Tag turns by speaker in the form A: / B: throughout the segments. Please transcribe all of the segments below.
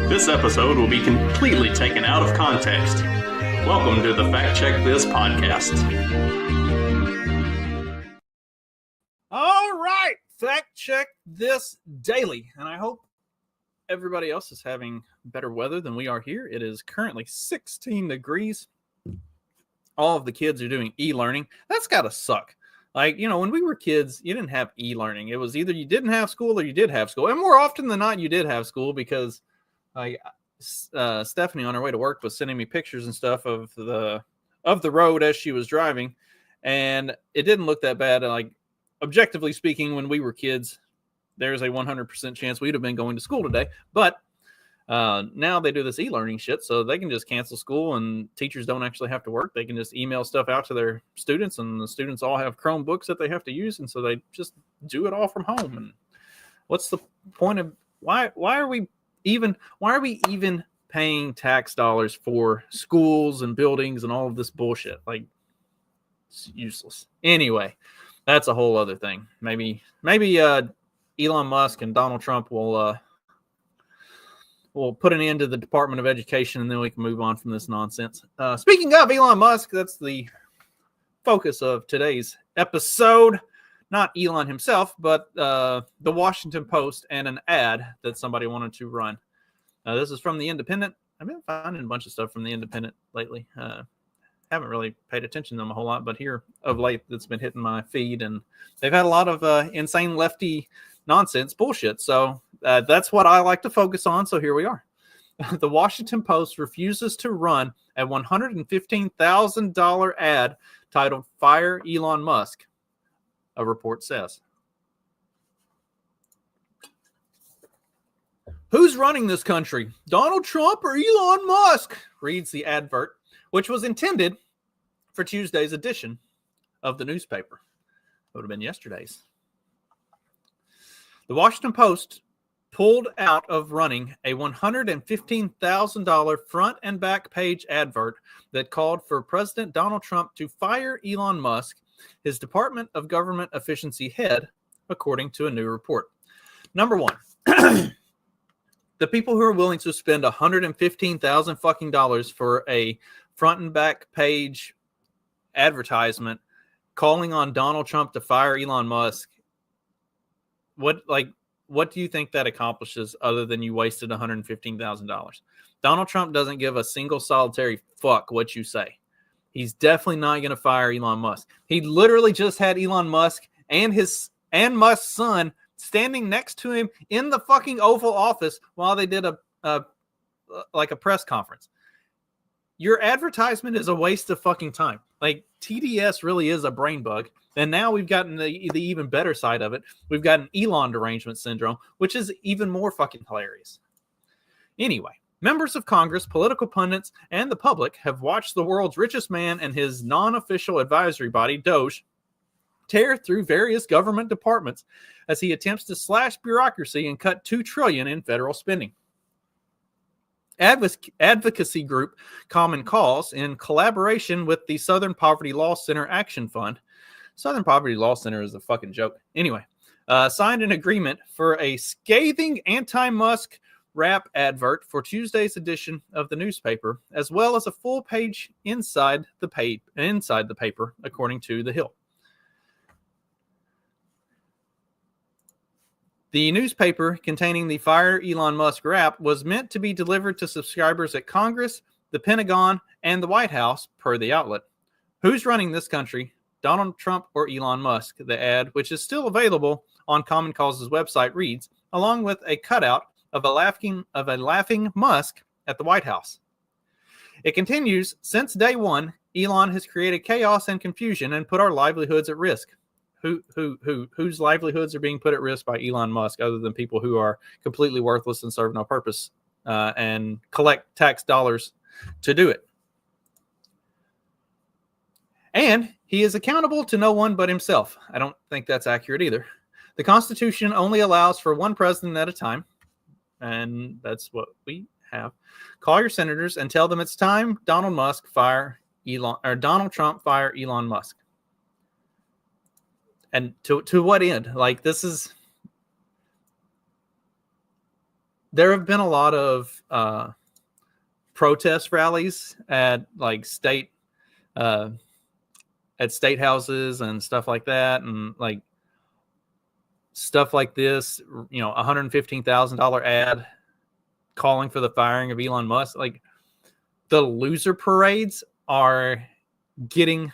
A: This episode will be completely taken out of context. Welcome to the Fact Check This podcast.
B: All right, Fact Check This daily. And I hope everybody else is having better weather than we are here. It is currently 16 degrees. All of the kids are doing e-learning. That's got to suck. Like, you know, when we were kids, you didn't have e-learning. It was either you didn't have school or you did have school. And more often than not, you did have school because Stephanie on her way to work was sending me pictures and stuff of the road as she was driving. And it didn't look that bad. Like, objectively speaking, when we were kids, there's a 100% chance we'd have been going to school today. But now they do this e-learning shit, so they can just cancel school and teachers don't actually have to work. They can just email stuff out to their students, and the students all have Chromebooks that they have to use, and so they just do it all from home. And what's the point of why are we even paying tax dollars for schools and buildings and all of this bullshit? Like, it's useless. Anyway, that's a whole other thing. Maybe Elon Musk and Donald Trump will put an end to the Department of Education, and then we can move on from this nonsense. Speaking of Elon Musk, that's the focus of today's episode. Not Elon himself, but the Washington Post and an ad that somebody wanted to run. This is from The Independent. I've been finding a bunch of stuff from The Independent lately. Haven't really paid attention to them a whole lot, but here of late, that's been hitting my feed, and they've had a lot of insane lefty nonsense bullshit. So that's what I like to focus on. So here we are. The Washington Post refuses to run a $115,000 ad titled "Fire Elon Musk," a report says. Who's running this country? Donald Trump or Elon Musk? Reads the advert, which was intended for Tuesday's edition of the newspaper. It would have been yesterday's. The Washington Post pulled out of running a $115,000 front and back page advert that called for President Donald Trump to fire Elon Musk, his Department of Government Efficiency head, according to a new report. Number one, the people who are willing to spend $115,000 fucking dollars for a front and back page advertisement calling on Donald Trump to fire Elon Musk, what do you think that accomplishes other than you wasted $115,000? Donald Trump doesn't give a single solitary fuck what you say. He's definitely not going to fire Elon Musk. He literally just had Elon Musk and Musk's son standing next to him in the fucking Oval Office while they did a press conference. Your advertisement is a waste of fucking time. Like, TDS really is a brain bug. And now we've gotten the even better side of it. We've got an Elon derangement syndrome, which is even more fucking hilarious. Anyway, members of Congress, political pundits, and the public have watched the world's richest man and his non-official advisory body, DOGE, tear through various government departments as he attempts to slash bureaucracy and cut $2 trillion in federal spending. Advocacy group Common Cause, in collaboration with the Southern Poverty Law Center Action Fund, Southern Poverty Law Center is a fucking joke. Anyway, signed an agreement for a scathing anti-Musk rap advert for Tuesday's edition of the newspaper, as well as a full page inside the paper, according to The Hill. The newspaper containing the Fire Elon Musk rap was meant to be delivered to subscribers at Congress, the Pentagon, and the White House, per the outlet. Who's running this country? Donald Trump or Elon Musk? The ad, which is still available on Common Cause's website, reads, along with a cutout of a laughing Musk at the White House. It continues, since day one, Elon has created chaos and confusion and put our livelihoods at risk. Whose livelihoods are being put at risk by Elon Musk other than people who are completely worthless and serve no purpose and collect tax dollars to do it? And he is accountable to no one but himself. I don't think that's accurate either. The Constitution only allows for one president at a time, and that's what we have. Call your senators and tell them it's time Donald Trump fire Elon Musk. And to what end? Like, this is there have been a lot of protest rallies at like state houses and stuff like that, and like stuff like this. $115,000 ad calling for the firing of Elon Musk. Like, the loser parades are getting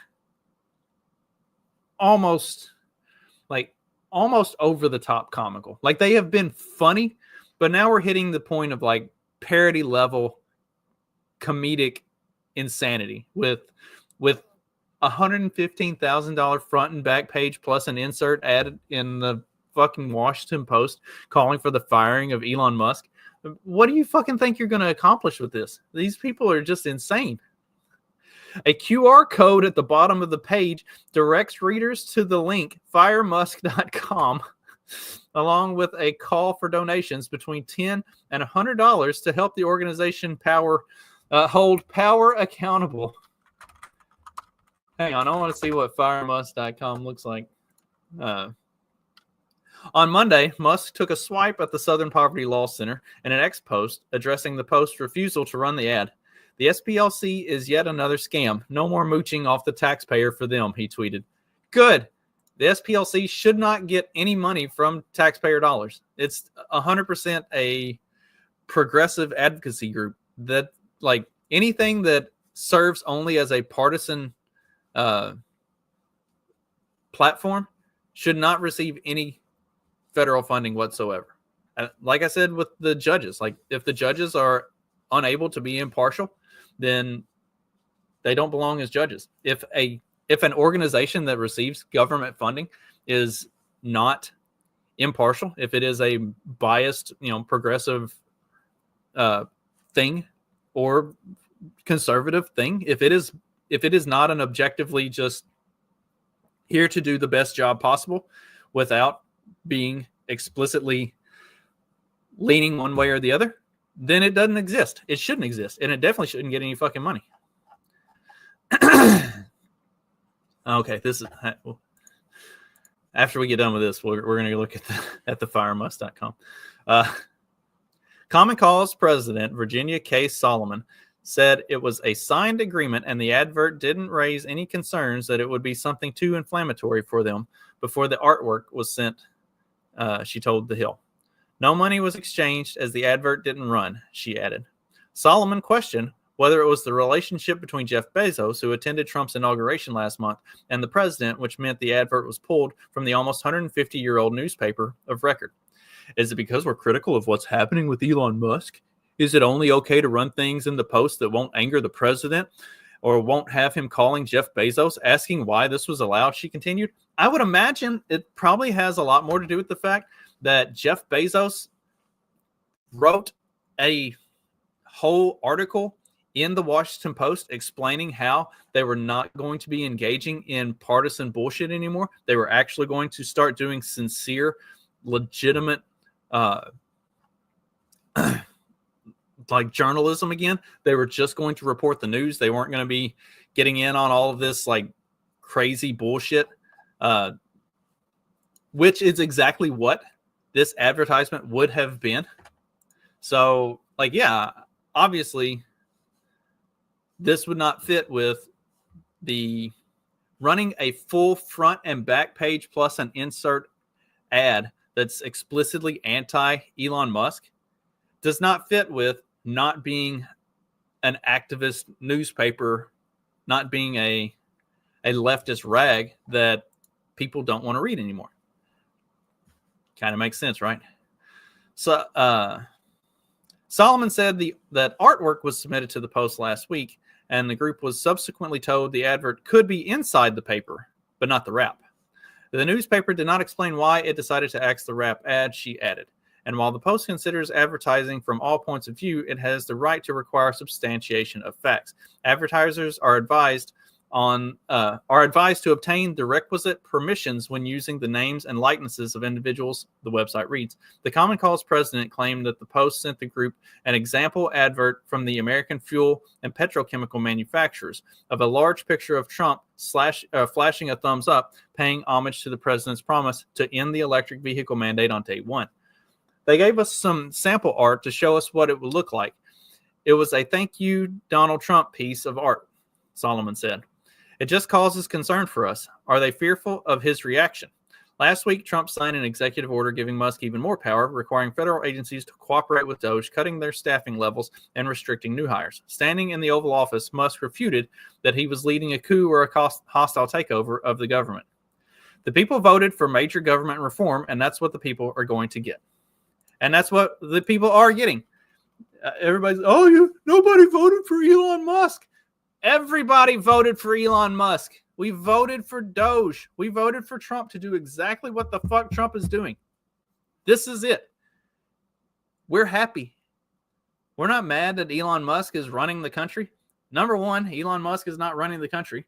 B: almost over the top comical. Like, they have been funny, but now we're hitting the point of like parody level comedic insanity with $115,000 front and back page plus an insert added in the fucking Washington Post calling for the firing of Elon Musk. What do you fucking think you're going to accomplish with this? These people are just insane. A QR code at the bottom of the page directs readers to the link firemusk.com, along with a call for donations between $10 and $100 to help the organization hold power accountable. Hang on, I want to see what firemusk.com looks like. On Monday, Musk took a swipe at the Southern Poverty Law Center in an X post addressing the Post's refusal to run the ad. The SPLC is yet another scam. No more mooching off the taxpayer for them, he tweeted. Good. The SPLC should not get any money from taxpayer dollars. It's 100% a progressive advocacy group that, like, anything that serves only as a partisan platform should not receive any federal funding whatsoever. Like I said with the judges, like, if the judges are unable to be impartial, then they don't belong as judges. If an organization that receives government funding is not impartial, if it is a biased, progressive thing or conservative thing, if it is not an objectively just here to do the best job possible without being explicitly leaning one way or the other, then it doesn't exist. It shouldn't exist, and it definitely shouldn't get any fucking money. Okay, this is after we get done with this, we're going to look at the firemusk.com. Common Cause president Virginia K. Solomon said it was a signed agreement and the advert didn't raise any concerns that it would be something too inflammatory for them before the artwork was sent, she told The Hill. No money was exchanged as the advert didn't run, she added. Solomon questioned whether it was the relationship between Jeff Bezos, who attended Trump's inauguration last month, and the president, which meant the advert was pulled from the almost 150-year-old newspaper of record. Is it because we're critical of what's happening with Elon Musk? Is it only okay to run things in the Post that won't anger the president or won't have him calling Jeff Bezos, asking why this was allowed, she continued? I would imagine it probably has a lot more to do with the fact that Jeff Bezos wrote a whole article in the Washington Post explaining how they were not going to be engaging in partisan bullshit anymore. They were actually going to start doing sincere, legitimate, like journalism again. They were just going to report the news. They weren't going to be getting in on all of this like crazy bullshit, which is exactly what this advertisement would have been. So, like, yeah, obviously this would not fit with the running a full front and back page plus an insert ad that's explicitly anti-Elon Musk. Does not fit with not being an activist newspaper, not being a leftist rag that people don't want to read anymore. Kind of makes sense, right? So Solomon said that artwork was submitted to the Post last week, and the group was subsequently told the advert could be inside the paper, but not the wrap. The newspaper did not explain why it decided to axe the wrap ad, she added. And while the Post considers advertising from all points of view, it has the right to require substantiation of facts. Advertisers are advised to obtain the requisite permissions when using the names and likenesses of individuals, the website reads. The Common Cause president claimed that the Post sent the group an example advert from the American fuel and petrochemical manufacturers of a large picture of Trump flashing a thumbs up, paying homage to the president's promise to end the electric vehicle mandate on day one. They gave us some sample art to show us what it would look like. It was a thank you, Donald Trump piece of art, Solomon said. It just causes concern for us. Are they fearful of his reaction? Last week, Trump signed an executive order giving Musk even more power, requiring federal agencies to cooperate with Doge, cutting their staffing levels and restricting new hires. Standing in the Oval Office, Musk refuted that he was leading a coup or a hostile takeover of the government. The people voted for major government reform, and that's what the people are going to get. And that's what the people are getting. Everybody's, nobody voted for Elon Musk. Everybody voted for Elon Musk. We voted for Doge. We voted for Trump to do exactly what the fuck Trump is doing. This is it. We're happy. We're not mad that Elon Musk is running the country. Number one, Elon Musk is not running the country.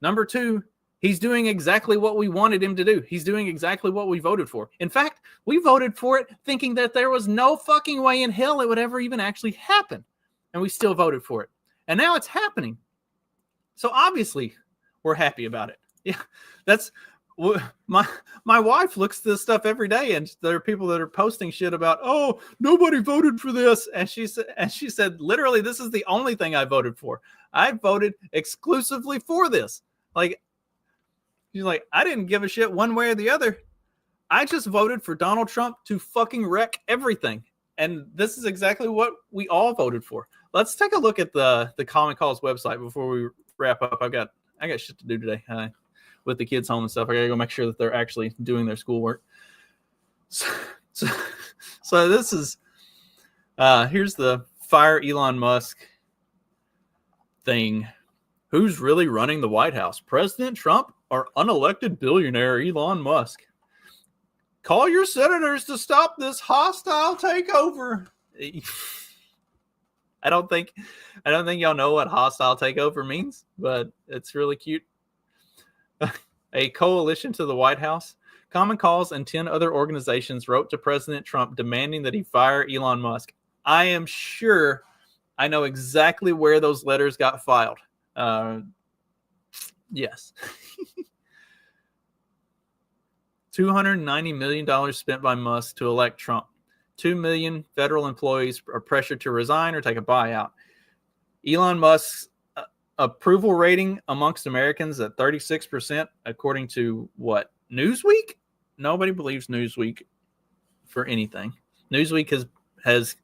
B: Number two, he's doing exactly what we wanted him to do. He's doing exactly what we voted for. In fact, we voted for it thinking that there was no fucking way in hell it would ever even actually happen. And we still voted for it. And now it's happening. So obviously, we're happy about it. Yeah, that's my wife looks at this stuff every day, and there are people that are posting shit about, oh, nobody voted for this. And she said, literally, this is the only thing I voted for. I voted exclusively for this. Like, she's like, I didn't give a shit one way or the other. I just voted for Donald Trump to fucking wreck everything. And this is exactly what we all voted for. Let's take a look at the Common Cause website before we wrap up. I got shit to do today with the kids home and stuff. I gotta go make sure that they're actually doing their schoolwork. So this is here's the fire Elon Musk thing. Who's really running the White House? President Trump or unelected billionaire Elon Musk? Call your senators to stop this hostile takeover. I don't think y'all know what hostile takeover means, but it's really cute. A coalition to the White House, Common Cause, and 10 other organizations wrote to President Trump demanding that he fire Elon Musk. I am sure I know exactly where those letters got filed. Yes. $290 million spent by Musk to elect Trump. 2 million federal employees are pressured to resign or take a buyout. Elon Musk's approval rating amongst Americans at 36%, according to what? Newsweek? Nobody believes Newsweek for anything. Newsweek has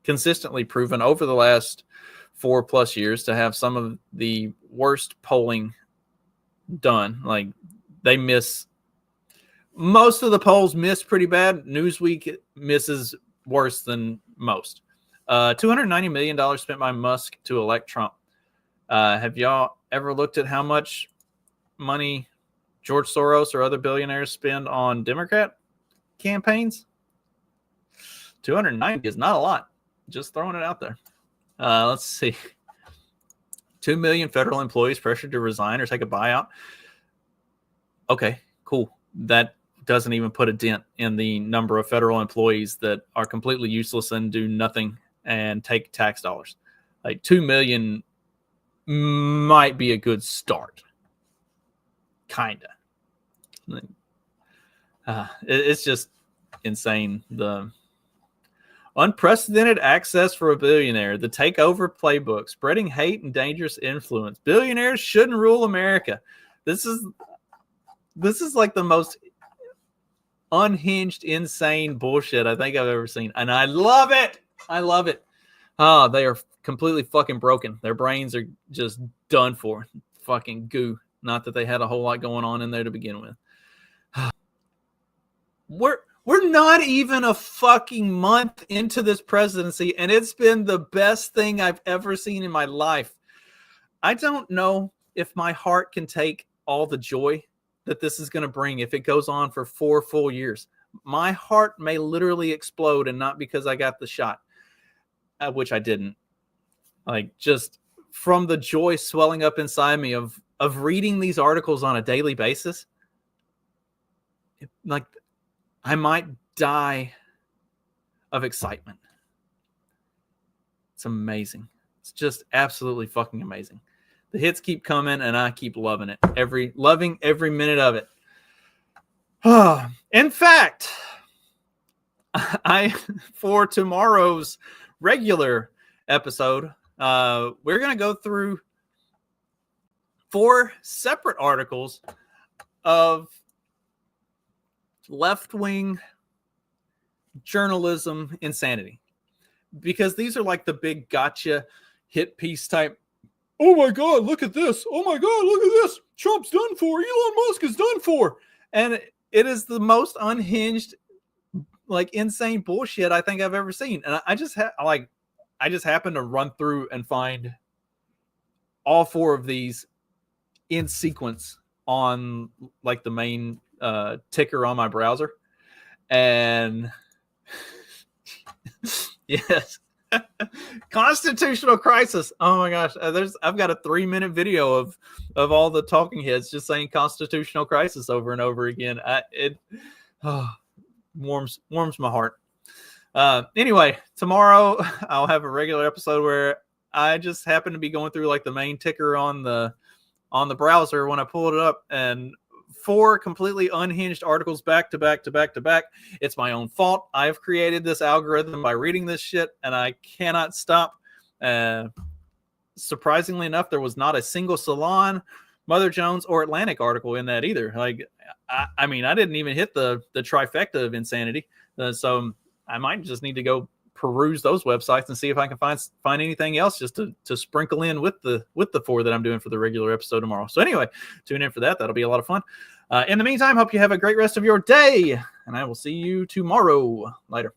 B: consistently proven over the last 4+ years to have some of the worst polling done. Like, they miss. Most of the polls miss pretty bad. Newsweek misses worse than most. $290 million spent by Musk to elect Trump. Have y'all ever looked at how much money George Soros or other billionaires spend on Democrat campaigns? 290 is not a lot. Just throwing it out there. Let's see. 2 million federal employees pressured to resign or take a buyout. Okay, cool. That doesn't even put a dent in the number of federal employees that are completely useless and do nothing and take tax dollars. Like 2 million might be a good start. Kinda. It's just insane. The unprecedented access for a billionaire, the takeover playbook, spreading hate and dangerous influence. Billionaires shouldn't rule America. This is like the most unhinged, insane bullshit I think I've ever seen. And I love it. I love it. Oh, they are completely fucking broken. Their brains are just done for. Fucking goo. Not that they had a whole lot going on in there to begin with. We're not even a fucking month into this presidency, and it's been the best thing I've ever seen in my life. I don't know if my heart can take all the joy that this is going to bring if it goes on for 4 full years. My heart may literally explode, and not because I got the shot, which I didn't. Like, just from the joy swelling up inside me of reading these articles on a daily basis, like, I might die of excitement. It's amazing. It's just absolutely fucking amazing. The hits keep coming, and I keep loving it. Loving every minute of it. In fact, for tomorrow's regular episode, we're going to go through 4 separate articles of left-wing journalism insanity, because these are like the big gotcha hit piece type. Oh my God, look at this. Oh my God, look at this. Trump's done for. Elon Musk is done for. And it is the most unhinged, like insane bullshit I think I've ever seen. And I just happened to run through and find all 4 of these in sequence on like the main ticker on my browser. And yes, constitutional crisis. Oh my gosh, I've got a 3-minute video of all the talking heads just saying constitutional crisis over and over again. It warms my heart. Anyway, tomorrow I'll have a regular episode where I just happen to be going through like the main ticker on the browser when I pulled it up, and 4 completely unhinged articles back to back to back to back. It's my own fault. I have created this algorithm by reading this shit, and I cannot stop. Surprisingly enough, there was not a single Salon, Mother Jones, or Atlantic article in that either. Like, I mean, I didn't even hit the trifecta of insanity. So I might just need to go peruse those websites and see if I can find anything else just to sprinkle in with the 4 that I'm doing for the regular episode tomorrow. So anyway, tune in for that. That'll be a lot of fun. In the meantime, hope you have a great rest of your day, and I will see you tomorrow. Later.